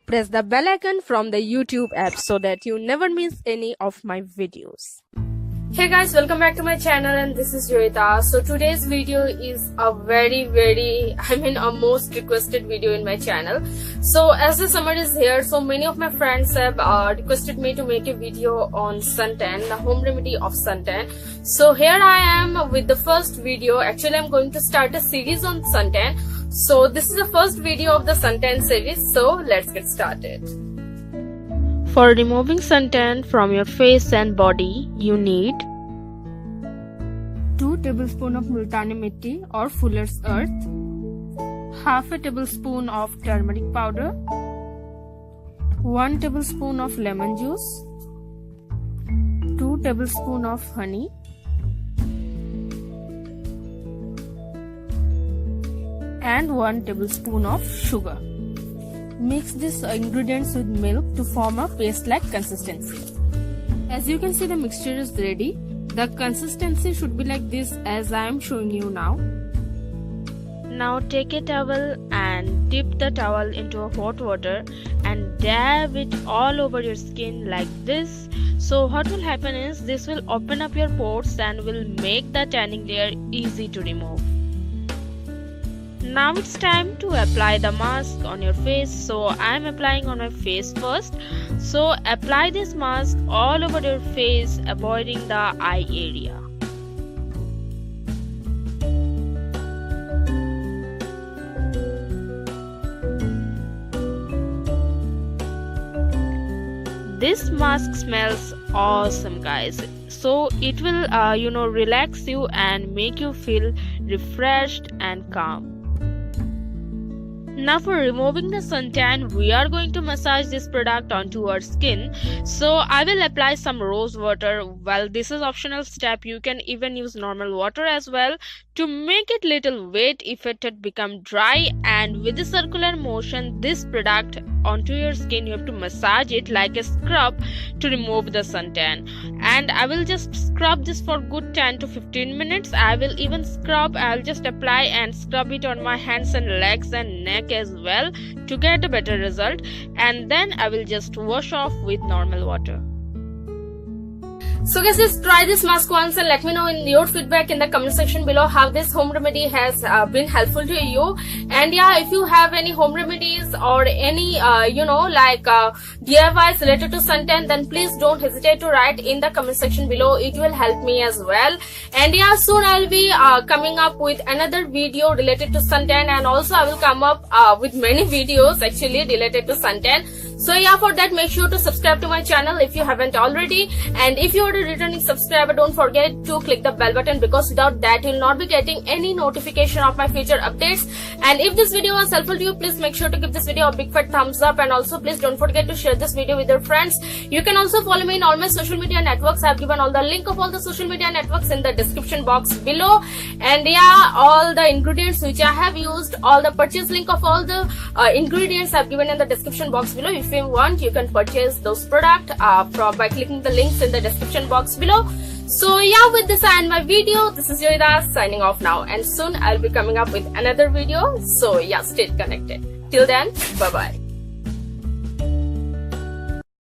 Press the bell icon from the YouTube app so that you never miss any of my videos. Hey guys, welcome back to my channel, and this is JOYEETA. So today's video is a a most requested video in my channel. So as the summer is here, so many of my friends have requested me to make a video on suntan, the home remedy of suntan. So here I am with the first video. Actually, I'm going to start a series on suntan. So this is the first video of the suntan series. So let's get started. For removing suntan from your face and body, you need 2 tablespoons of multani mitti or fuller's earth, half a tablespoon of turmeric powder, 1 tablespoon of lemon juice, 2 tablespoons of honey, and 1 tablespoon of sugar. Mix these ingredients with milk to form a paste-like consistency. As you can see, the mixture is ready. The consistency should be like this as I am showing you now. Now take a towel and dip the towel into a hot water and dab it all over your skin like this. So what will happen is this will open up your pores and will make the tanning layer easy to remove. Now it's time to apply the mask on your face. So I am applying on my face first. So apply this mask all over your face, avoiding the eye area. This mask smells awesome, guys. So it will relax you and make you feel refreshed and calm. Now for removing the suntan, we are going to massage this product onto our skin. So I will apply some rose water. Well, this is optional step. You can even use normal water as well to make it little wet if it had become dry. And with the circular motion, this product onto your skin, you have to massage it like a scrub to remove the suntan. And I will just scrub this for good 10 to 15 minutes. I will even scrub. I'll just apply and scrub it on my hands and legs and neck as well to get a better result, and then I will just wash off with normal water. So guys, just try this mask once and let me know in your feedback in the comment section below how this home remedy has been helpful to you. And yeah, if you have any home remedies or any DIYs related to suntan, then please don't hesitate to write in the comment section below. It will help me as well. And yeah, soon I'll be coming up with another video related to suntan, and also I will come up with many videos actually related to suntan. So yeah, for that, make sure to subscribe to my channel if you haven't already. And if you are a returning subscriber, don't forget to click the bell button, because without that you will not be getting any notification of my future updates. And if this video was helpful to you, please make sure to give this video a big fat thumbs up, and also please don't forget to share this video with your friends. You can also follow me in all my social media networks. I have given all the link of all the social media networks in the description box below. And yeah, all the ingredients which I have used, all the purchase link of all the ingredients I have given in the description box below. If you want, you can purchase those products by clicking the links in the description box below. So yeah, with this I end my video. This is JOYEETA signing off now, and soon I'll be coming up with another video. So yeah, stay connected. Till then, bye bye.